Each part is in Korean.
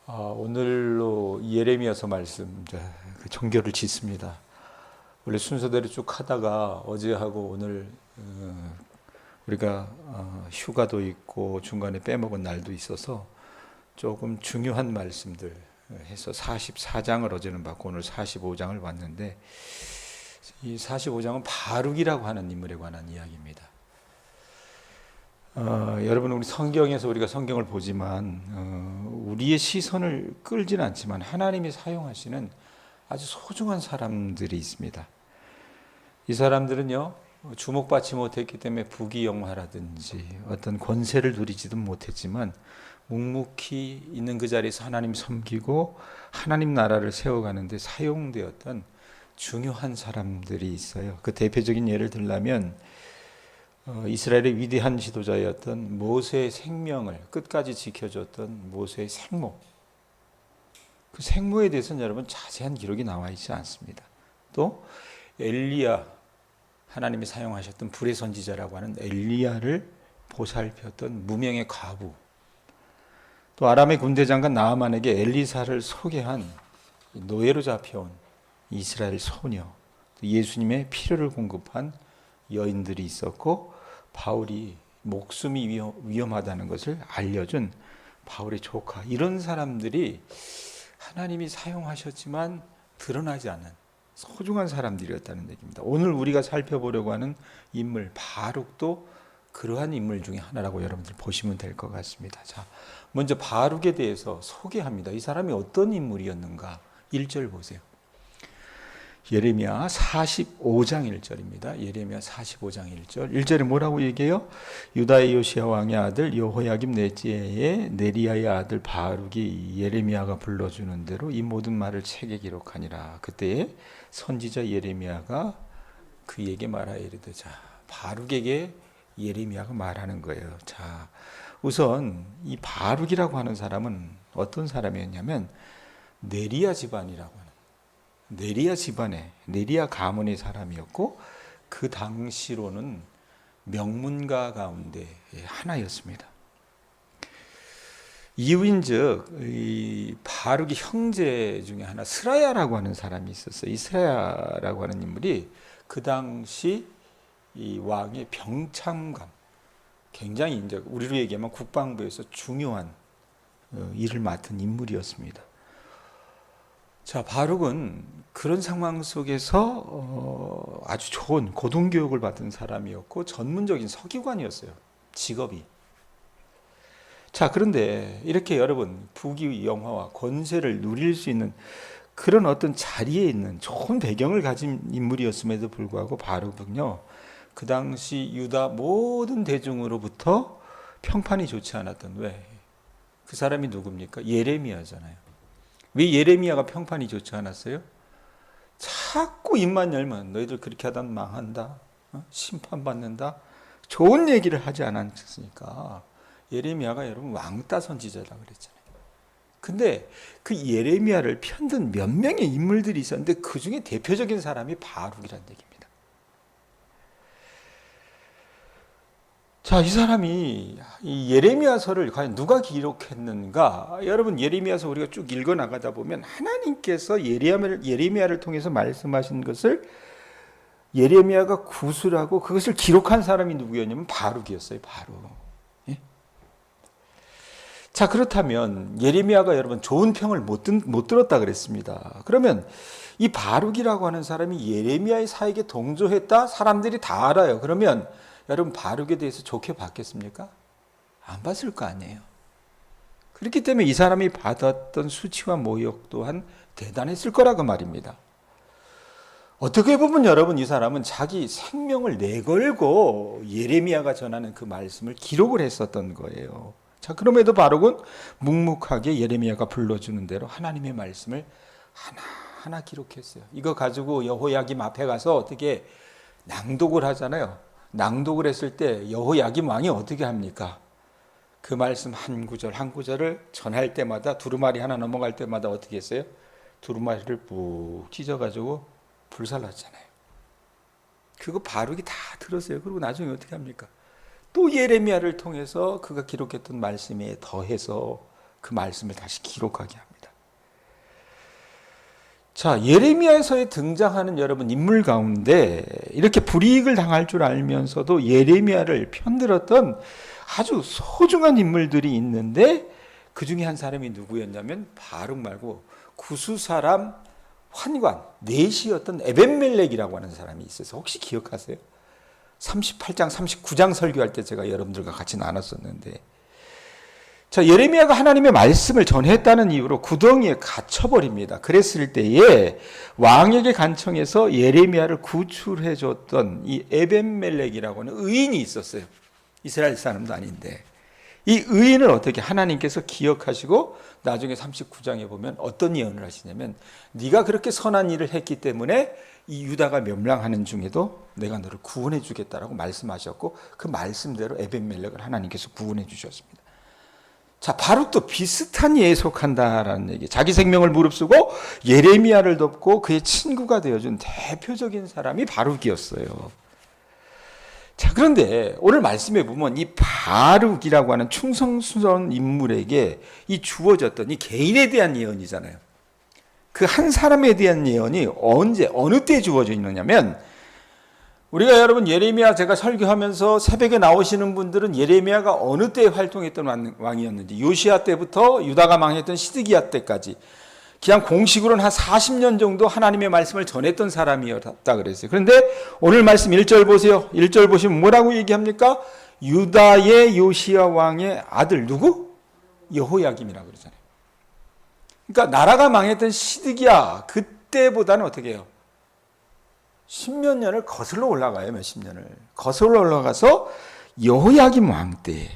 오늘로 예레미야서 말씀 그 종교를 짓습니다. 원래 순서대로 쭉 하다가 어제하고 오늘 우리가 휴가도 있고 중간에 빼먹은 날도 있어서 조금 중요한 말씀들 해서 44장을 어제는 받고 오늘 45장을 봤는데, 이 45장은 바룩이라고 하는 인물에 관한 이야기입니다. 여러분, 우리 성경에서 우리가 성경을 보지만 우리의 시선을 끌지는 않지만 하나님이 사용하시는 아주 소중한 사람들이 있습니다. 이 사람들은요, 주목받지 못했기 때문에 부귀영화라든지 어떤 권세를 누리지도 못했지만 묵묵히 있는 그 자리에서 하나님 섬기고 하나님 나라를 세워가는데 사용되었던 중요한 사람들이 있어요. 그 대표적인 예를 들자면 이스라엘의 위대한 지도자였던 모세의 생명을 끝까지 지켜줬던 모세의 생모, 그 생모에 대해서는 여러분 자세한 기록이 나와 있지 않습니다. 또 엘리야, 하나님이 사용하셨던 불의 선지자라고 하는 엘리야를 보살폈던 무명의 과부, 또 아람의 군대장관 나아만에게 엘리사를 소개한 노예로 잡혀온 이스라엘 소녀, 예수님의 필요를 공급한 여인들이 있었고, 바울이 목숨이 위험하다는 것을 알려준 바울의 조카, 이런 사람들이 하나님이 사용하셨지만 드러나지 않는 소중한 사람들이었다는 얘기입니다. 오늘 우리가 살펴보려고 하는 인물 바룩도 그러한 인물 중에 하나라고 여러분들 보시면 될 것 같습니다. 자, 먼저 바룩에 대해서 소개합니다. 이 사람이 어떤 인물이었는가? 1절 보세요. 예레미야 45장 1절입니다. 예레미야 45장 1절. 1절에 뭐라고 얘기해요? 유다의 요시야 왕의 아들 여호야김 넷째의 네리야의 아들 바룩이 예레미야가 불러주는 대로 이 모든 말을 책에 기록하니라. 그때에 선지자 예레미야가 그에게 말하여 이르되, 자, 바룩에게 예레미야가 말하는 거예요. 자, 우선 이 바룩이라고 하는 사람은 어떤 사람이었냐면 네리야 집안이라고 하는, 네리야 집안의, 네리야 가문의 사람이었고, 그 당시로는 명문가 가운데 하나였습니다. 이유인즉 이 바룩의 형제 중에 하나 스라야라고 하는 사람이 있었어요. 이 스라야라고 하는 인물이 그 당시 이 왕의 병참관, 굉장히 이제 우리로 얘기하면 국방부에서 중요한 일을 맡은 인물이었습니다. 자, 바룩은 그런 상황 속에서 아주 좋은 고등교육을 받은 사람이었고 전문적인 서기관이었어요, 직업이. 자, 그런데 이렇게 여러분 부귀영화와 권세를 누릴 수 있는 그런 어떤 자리에 있는 좋은 배경을 가진 인물이었음에도 불구하고 바룩은요, 그 당시 유다 모든 대중으로부터 평판이 좋지 않았던, 왜? 그 사람이 누굽니까? 예레미야잖아요. 왜 예레미야가 평판이 좋지 않았어요? 자꾸 입만 열면 너희들 그렇게 하다 망한다, 심판받는다, 좋은 얘기를 하지 않았으니까 예레미야가 여러분 왕따 선지자라고 그랬잖아요. 근데 그 예레미야를 편든 몇 명의 인물들이 있었는데 그 중에 대표적인 사람이 바룩이라는 얘기입니다. 자, 이 사람이 이 예레미야서를 과연 누가 기록했는가? 여러분, 예레미야서 우리가 쭉 읽어 나가다 보면 하나님께서 예레미야를 통해서 말씀하신 것을 예레미야가 구술하고 그것을 기록한 사람이 누구였냐면 바룩이었어요. 바룩. 예? 자, 그렇다면 예레미야가 여러분 좋은 평을 못 들었다 그랬습니다. 그러면 이 바룩이라고 하는 사람이 예레미야의 사역에 동조했다? 사람들이 다 알아요. 그러면 여러분 바룩에 대해서 좋게 봤겠습니까? 안 봤을 거 아니에요. 그렇기 때문에 이 사람이 받았던 수치와 모욕 또한 대단했을 거라고 말입니다. 어떻게 보면 여러분 이 사람은 자기 생명을 내걸고 예레미야가 전하는 그 말씀을 기록을 했었던 거예요. 자, 그럼에도 바룩은 묵묵하게 예레미야가 불러주는 대로 하나님의 말씀을 하나하나 기록했어요. 이거 가지고 여호야김 앞에 가서 어떻게 낭독을 하잖아요. 낭독을 했을 때 여호야김 왕이 어떻게 합니까? 그 말씀 한 구절 한 구절을 전할 때마다 두루마리 하나 넘어갈 때마다 어떻게 했어요? 두루마리를 푹 찢어가지고 불살랐잖아요. 그거 바룩이 다 들었어요. 그리고 나중에 어떻게 합니까? 또 예레미야를 통해서 그가 기록했던 말씀에 더해서 그 말씀을 다시 기록하게 합니다. 자, 예레미야에서의 등장하는 여러분 인물 가운데 이렇게 불이익을 당할 줄 알면서도 예레미야를 편들었던 아주 소중한 인물들이 있는데 그 중에 한 사람이 누구였냐면 바룩 말고 구수 사람 환관 넷이었던 에벤멜렉이라고 하는 사람이 있어서 혹시 기억하세요? 38장 39장 설교할 때 제가 여러분들과 같이 나눴었는데, 자, 예레미야가 하나님의 말씀을 전했다는 이유로 구덩이에 갇혀버립니다. 그랬을 때에 왕에게 간청해서 예레미야를 구출해 줬던 이 에벤멜렉이라고 하는 의인이 있었어요. 이스라엘 사람도 아닌데 이 의인을 어떻게 하나님께서 기억하시고 나중에 39장에 보면 어떤 예언을 하시냐면, 네가 그렇게 선한 일을 했기 때문에 이 유다가 멸망하는 중에도 내가 너를 구원해 주겠다라고 말씀하셨고 그 말씀대로 에벤멜렉을 하나님께서 구원해 주셨습니다. 자, 바룩도 비슷한 예에 속한다라는 얘기. 자기 생명을 무릅쓰고 예레미야를 돕고 그의 친구가 되어준 대표적인 사람이 바룩이었어요. 자, 그런데 오늘 말씀에 보면 이 바룩이라고 하는 충성스러운 인물에게 이 주어졌던 이 개인에 대한 예언이잖아요. 그 한 사람에 대한 예언이 언제 어느 때 주어져 있느냐면, 우리가 여러분 예레미야 제가 설교하면서 새벽에 나오시는 분들은 예레미야가 어느 때 활동했던 왕이었는지, 요시야 때부터 유다가 망했던 시드기야 때까지 그냥 공식으로는 한 40년 정도 하나님의 말씀을 전했던 사람이었다 그랬어요. 그런데 오늘 말씀 1절 보세요. 1절 보시면 뭐라고 얘기합니까? 유다의 요시야 왕의 아들 누구? 여호야김이라고 그러잖아요. 그러니까 나라가 망했던 시드기야 그때보다는 어떻게 해요? 10몇 년을 거슬러 올라가요. 몇십 년을 거슬러 올라가서 여호야김 왕 때,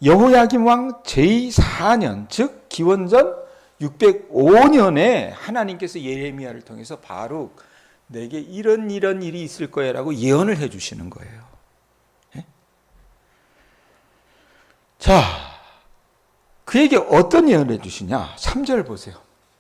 여호야김 왕 제4년 즉 기원전 605년에 하나님께서 예레미야를 통해서 바룩 내게 이런 일이 있을 거야라고 예언을 해 주시는 거예요. 자, 그에게 어떤 예언을 해 주시냐? 3절 보세요.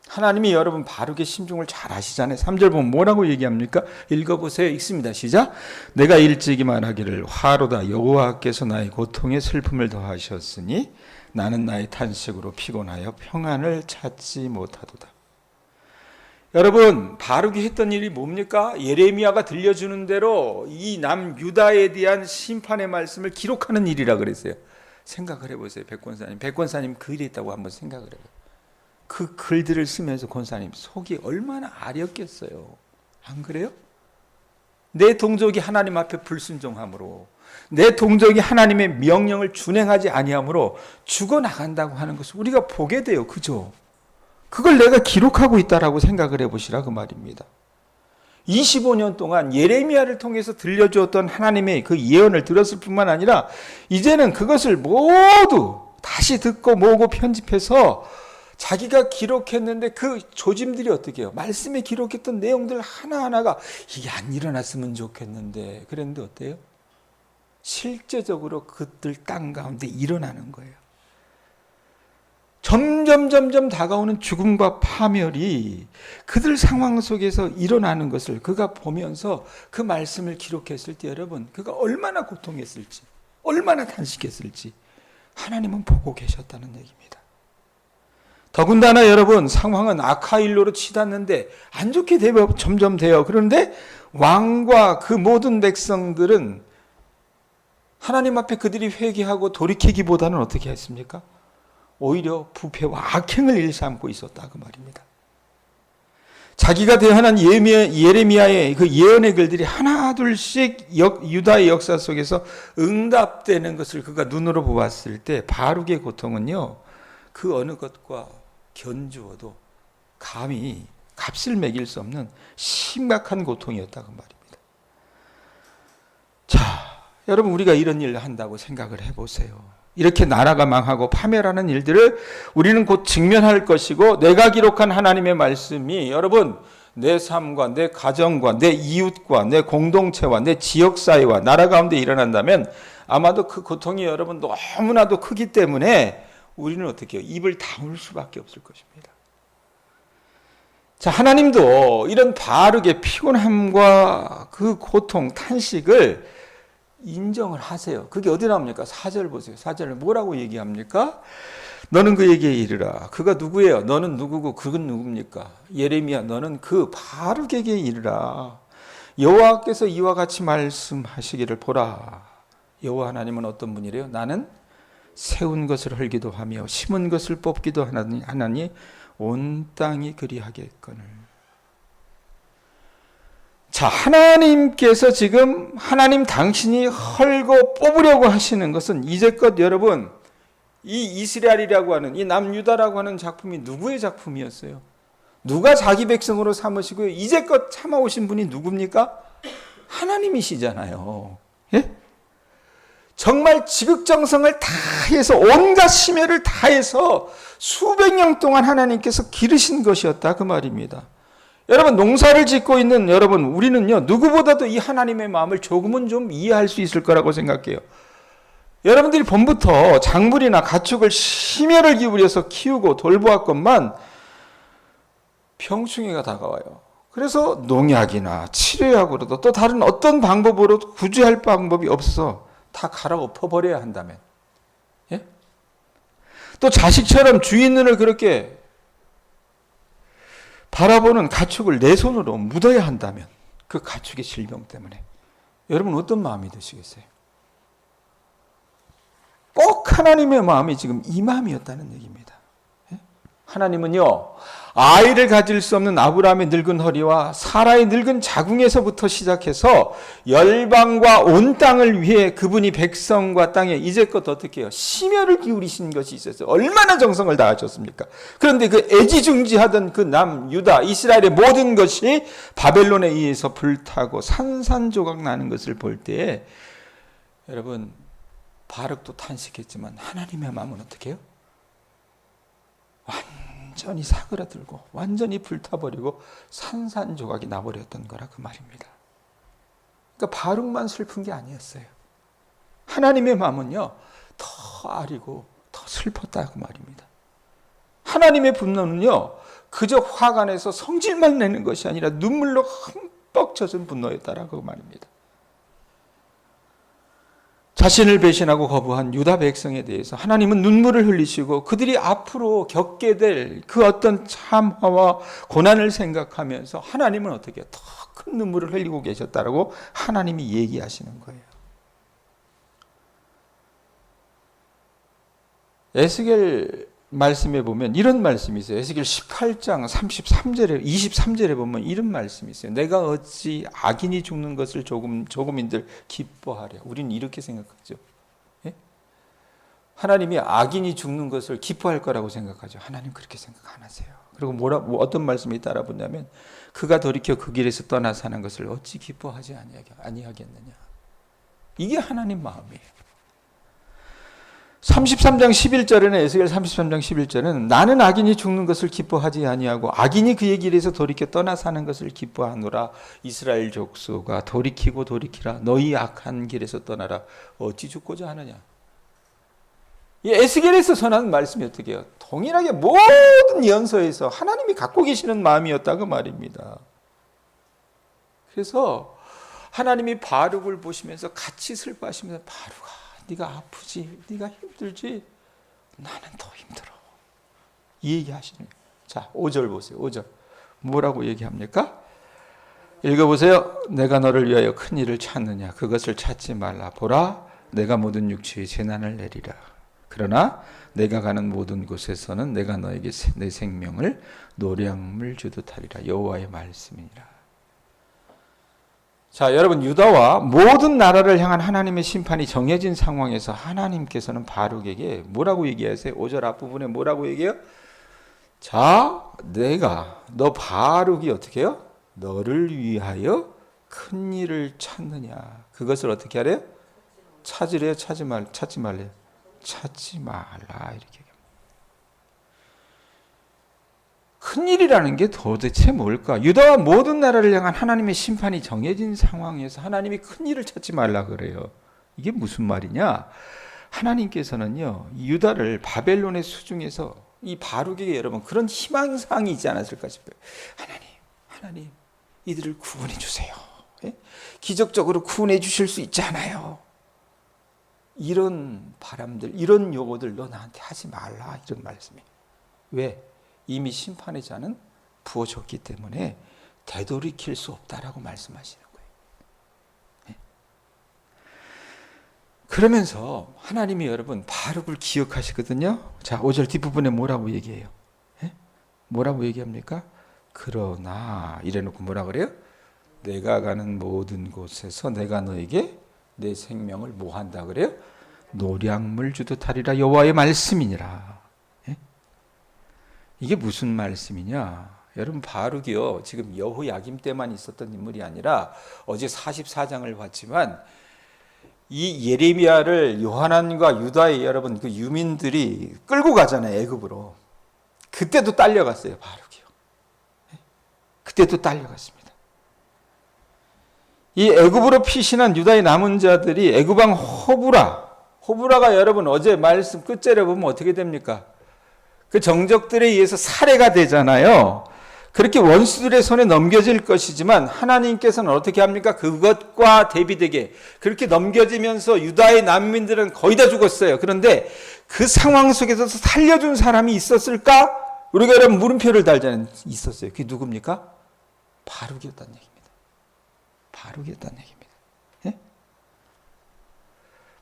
하나님이 여러분 바룩의 심중을 잘 아시잖아요. 3절 보면 뭐라고 얘기합니까? 읽어보세요. 읽습니다. 시작. 내가 일찍이 말하기를 화로다 여호와께서 나의 고통에 슬픔을 더하셨으니 나는 나의 탄식으로 피곤하여 평안을 찾지 못하도다. 여러분, 바룩이 했던 일이 뭡니까? 예레미야가 들려주는 대로 이 남유다에 대한 심판의 말씀을 기록하는 일이라 그랬어요. 생각을 해보세요. 백권사님 글이 있다고 한번 생각을 해요. 그 글들을 쓰면서 권사님 속이 얼마나 아렸겠어요. 안 그래요? 내 동족이 하나님 앞에 불순종함으로, 내 동족이 하나님의 명령을 준행하지 아니함으로 죽어나간다고 하는 것을 우리가 보게 돼요. 그죠? 그걸 내가 기록하고 있다라고 생각을 해보시라 그 말입니다. 25년 동안 예레미야를 통해서 들려주었던 하나님의 그 예언을 들었을 뿐만 아니라 이제는 그것을 모두 다시 듣고 모으고 편집해서 자기가 기록했는데 그 조짐들이 어떻게 해요? 말씀에 기록했던 내용들 하나하나가 이게 안 일어났으면 좋겠는데 그랬는데 어때요? 실제적으로 그들 땅 가운데 일어나는 거예요. 점점 다가오는 죽음과 파멸이 그들 상황 속에서 일어나는 것을 그가 보면서 그 말씀을 기록했을 때 여러분, 그가 얼마나 고통했을지, 얼마나 탄식했을지 하나님은 보고 계셨다는 얘기입니다. 더군다나 여러분, 상황은 아카일로로 치닫는데 안 좋게 점점 돼요. 그런데 왕과 그 모든 백성들은 하나님 앞에 그들이 회개하고 돌이키기보다는 어떻게 했습니까? 오히려 부패와 악행을 일삼고 있었다 그 말입니다. 자기가 대언한 예레미야의 그 예언의 글들이 하나 둘씩 유다의 역사 속에서 응답되는 것을 그가 눈으로 보았을 때 바룩의 고통은요, 그 어느 것과 견주어도 감히 값을 매길 수 없는 심각한 고통이었다 그 말입니다. 자, 여러분, 우리가 이런 일을 한다고 생각을 해보세요. 이렇게 나라가 망하고 파멸하는 일들을 우리는 곧 직면할 것이고, 내가 기록한 하나님의 말씀이 여러분 내 삶과 내 가정과 내 이웃과 내 공동체와 내 지역사회와 나라 가운데 일어난다면 아마도 그 고통이 여러분 너무나도 크기 때문에 우리는 어떻게 해요? 입을 다물 수밖에 없을 것입니다. 자, 하나님도 이런 바룩의 피곤함과 그 고통, 탄식을 인정을 하세요. 그게 어디 나옵니까? 4절 보세요. 4절을 뭐라고 얘기합니까? 너는 그에게 이르라. 그가 누구예요? 너는 누구고 그건 누굽니까? 예레미야, 너는 그 바룩에게 이르라. 여호와께서 이와 같이 말씀하시기를 보라. 여호와 하나님은 어떤 분이래요? 나는 세운 것을 헐기도 하며 심은 것을 뽑기도 하나니 온 땅이 그리하겠거늘. 자, 하나님께서 지금 하나님 당신이 헐고 뽑으려고 하시는 것은 이제껏 여러분 이 이스라엘이라고 하는 이 남유다라고 하는 작품이 누구의 작품이었어요? 누가 자기 백성으로 삼으시고요? 이제껏 참아오신 분이 누굽니까? 하나님이시잖아요. 예? 정말 지극정성을 다해서 온갖 심혈을 다해서 수백 년 동안 하나님께서 기르신 것이었다 그 말입니다. 여러분 농사를 짓고 있는 여러분 우리는요 누구보다도 이 하나님의 마음을 조금은 좀 이해할 수 있을 거라고 생각해요. 여러분들이 봄부터 작물이나 가축을 심혈을 기울여서 키우고 돌보았건만 병충해가 다가와요. 그래서 농약이나 치료약으로도 또 다른 어떤 방법으로도 구제할 방법이 없어서 다 갈아엎어버려야 한다면, 예? 또 자식처럼 주인 눈을 그렇게 바라보는 가축을 내 손으로 묻어야 한다면 그 가축의 질병 때문에 여러분 어떤 마음이 드시겠어요? 꼭 하나님의 마음이 지금 이 마음이었다는 얘기입니다. 하나님은요 아이를 가질 수 없는 아브라함의 늙은 허리와 사라의 늙은 자궁에서부터 시작해서 열방과 온 땅을 위해 그분이 백성과 땅에 이제껏 어떻게 해요? 심혈을 기울이신 것이 있었어요. 얼마나 정성을 다하셨습니까? 그런데 그 애지중지하던 그 남유다 이스라엘의 모든 것이 바벨론에 의해서 불타고 산산조각 나는 것을 볼 때에 여러분 바룩도 탄식했지만 하나님의 마음은 어떻게 해요? 완전히 사그라들고 완전히 불타버리고 산산조각이 나버렸던 거라 그 말입니다. 그러니까 바룩만 슬픈 게 아니었어요. 하나님의 마음은요 더 아리고 더 슬펐다 그 말입니다. 하나님의 분노는요 그저 화가 내서 성질만 내는 것이 아니라 눈물로 흠뻑 젖은 분노였다라고 그 말입니다. 자신을 배신하고 거부한 유다 백성에 대해서 하나님은 눈물을 흘리시고 그들이 앞으로 겪게 될 그 어떤 참화와 고난을 생각하면서 하나님은 어떻게 더 큰 눈물을 흘리고 계셨다라고 하나님이 얘기하시는 거예요. 에스겔 말씀에 보면 이런 말씀이 있어요. 에스겔 18장 33절에 23절에 보면 이런 말씀이 있어요. 내가 어찌 악인이 죽는 것을 조금인들 기뻐하랴. 우리는 이렇게 생각하죠. 예? 하나님이 악인이 죽는 것을 기뻐할 거라고 생각하죠. 하나님 그렇게 생각 안 하세요. 그리고 어떤 말씀이 따라 붙냐면 그가 돌이켜 그 길에서 떠나 사는 것을 어찌 기뻐하지 아니하겠느냐. 이게 하나님 마음이에요. 33장 11절에는 에스겔 33장 11절은 나는 악인이 죽는 것을 기뻐하지 아니하고 악인이 그의 길에서 돌이켜 떠나 사는 것을 기뻐하노라. 이스라엘 족속아 돌이키고 돌이키라. 너희 악한 길에서 떠나라. 어찌 죽고자 하느냐. 이 에스겔에서 전하는 말씀이 어떻게 해요? 동일하게 모든 연서에서 하나님이 갖고 계시는 마음이었다 그 말입니다. 그래서 하나님이 바룩을 보시면서 같이 슬퍼하시면서 바룩아 네가 아프지, 네가 힘들지, 나는 더 힘들어. 이 얘기하시는 거예요. 자, 5절 보세요. 5절 뭐라고 얘기합니까? 읽어보세요. 내가 너를 위하여 큰 일을 찾느냐? 그것을 찾지 말라. 보라, 내가 모든 육체의 재난을 내리라. 그러나 내가 가는 모든 곳에서는 내가 너에게 내 생명을 노량물 주듯 하리라. 여호와의 말씀이니라. 자, 여러분 유다와 모든 나라를 향한 하나님의 심판이 정해진 상황에서 하나님께서는 바룩에게 뭐라고 얘기하세요? 5절 앞부분에 뭐라고 얘기해요? 자, 너 바룩이 어떻게 해요? 너를 위하여 큰 일을 찾느냐? 그것을 어떻게 하래요? 찾으래요? 찾지 말래요? 찾지 말라 이렇게. 큰일이라는 게 도대체 뭘까? 유다와 모든 나라를 향한 하나님의 심판이 정해진 상황에서 하나님이 큰일을 찾지 말라 그래요. 이게 무슨 말이냐? 하나님께서는요 유다를 바벨론의 수중에서 이 바룩에게 여러분 그런 희망사항이 있지 않았을까 싶어요. 하나님 이들을 구원해 주세요. 예? 기적적으로 구원해 주실 수 있잖아요. 이런 바람들, 이런 요구들 너 나한테 하지 말라, 이런 말씀이에요. 왜? 이미 심판의 잔은 부어졌기 때문에 되돌이킬 수 없다라고 말씀하시는 거예요. 네? 그러면서 하나님이 여러분 바룩을 기억하시거든요. 자, 5절 뒷부분에 뭐라고 얘기해요? 네? 뭐라고 얘기합니까? 그러나 이래놓고 뭐라 그래요? 내가 가는 모든 곳에서 내가 너에게 내 생명을 뭐 한다 그래요? 노량물 주듯 하리라 여호와의 말씀이니라. 예? 이게 무슨 말씀이냐? 여러분 바룩이요, 지금 여호야김 때만 있었던 인물이 아니라 어제 44장을 봤지만 이 예레미야를 요하난과 유다의 여러분 그 유민들이 끌고 가잖아요, 애굽으로. 그때도 딸려갔어요, 바룩이요. 예? 그때도 딸려갔습니다. 이 애굽으로 피신한 유다의 남은 자들이 애굽 왕 호브라가 여러분 어제 말씀 끝절에 보면 어떻게 됩니까? 그 정적들에 의해서 살해가 되잖아요. 그렇게 원수들의 손에 넘겨질 것이지만 하나님께서는 어떻게 합니까? 그것과 대비되게 그렇게 넘겨지면서 유다의 난민들은 거의 다 죽었어요. 그런데 그 상황 속에서 살려준 사람이 있었을까? 우리가 여러분 물음표를 달자는 있었어요. 그게 누굽니까? 바룩이었다는 얘기입니다. 바룩이었다는 얘기입니다. 예?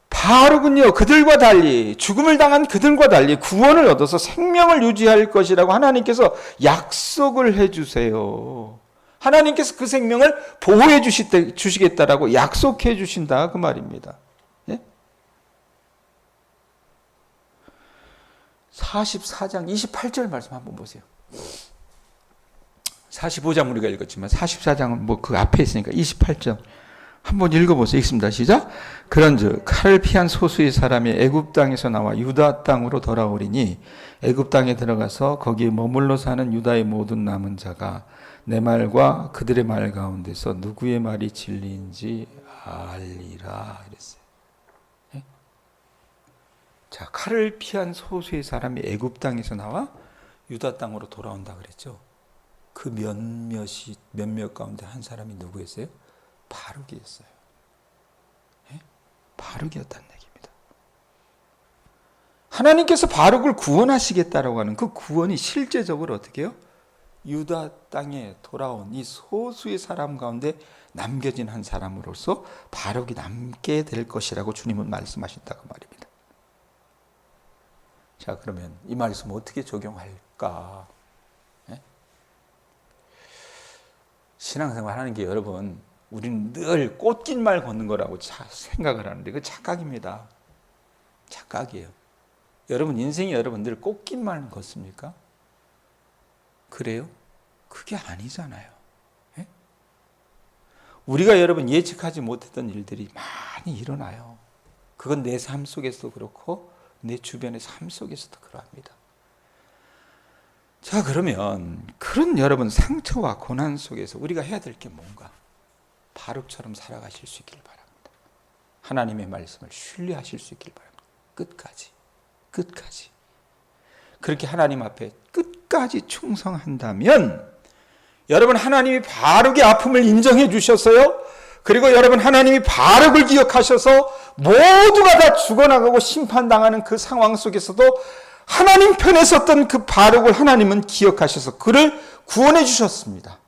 바룩은요, 그들과 달리, 죽음을 당한 그들과 달리 구원을 얻어서 생명을 유지할 것이라고 하나님께서 약속을 해주세요. 하나님께서 그 생명을 보호해 주시겠다라고 약속해 주신다, 그 말입니다. 예? 44장 28절 말씀 한번 보세요. 45장 우리가 읽었지만 44장은 뭐 그 앞에 있으니까 28장 한번 읽어보세요. 읽습니다. 시작. 그런즉 칼을 피한 소수의 사람이 애굽 땅에서 나와 유다 땅으로 돌아오리니 애굽 땅에 들어가서 거기에 머물러 사는 유다의 모든 남은 자가 내 말과 그들의 말 가운데서 누구의 말이 진리인지 알리라 이랬어요. 네? 자, 칼을 피한 소수의 사람이 애굽 땅에서 나와 유다 땅으로 돌아온다 그랬죠. 그 몇몇 가운데 한 사람이 누구였어요? 바룩이었어요. 예? 바룩이었다는 얘기입니다. 하나님께서 바룩을 구원하시겠다라고 하는 그 구원이 실제적으로 어떻게 해요? 유다 땅에 돌아온 이 소수의 사람 가운데 남겨진 한 사람으로서 바룩이 남게 될 것이라고 주님은 말씀하신다고 말입니다. 자, 그러면 이 말씀 어떻게 적용할까? 신앙생활 하는 게 여러분, 우리는 늘 꽃길말 걷는 거라고 생각을 하는데 그 착각입니다. 착각이에요. 여러분 인생이 여러분 늘 꽃길만 걷습니까? 그래요? 그게 아니잖아요. 예? 우리가 여러분 예측하지 못했던 일들이 많이 일어나요. 그건 내 삶 속에서도 그렇고 내 주변의 삶 속에서도 그러합니다. 자, 그러면 그런 여러분 상처와 고난 속에서 우리가 해야 될 게 뭔가? 바룩처럼 살아가실 수 있길 바랍니다. 하나님의 말씀을 신뢰하실 수 있길 바랍니다. 끝까지. 그렇게 하나님 앞에 끝까지 충성한다면 여러분 하나님이 바룩의 아픔을 인정해 주셨어요. 그리고 여러분 하나님이 바룩을 기억하셔서 모두가 다 죽어나가고 심판당하는 그 상황 속에서도 하나님 편에 섰던 그 바룩을 하나님은 기억하셔서 그를 구원해 주셨습니다.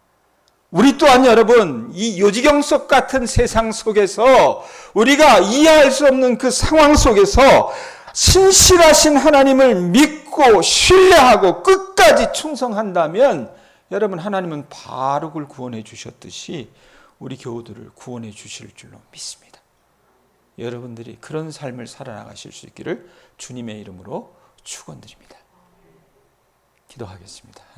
우리 또한 여러분 이 요지경석 같은 세상 속에서 우리가 이해할 수 없는 그 상황 속에서 신실하신 하나님을 믿고 신뢰하고 끝까지 충성한다면 여러분 하나님은 바룩을 구원해 주셨듯이 우리 교우들을 구원해 주실 줄로 믿습니다. 여러분들이 그런 삶을 살아나가실 수 있기를 주님의 이름으로 축원드립니다. 기도하겠습니다.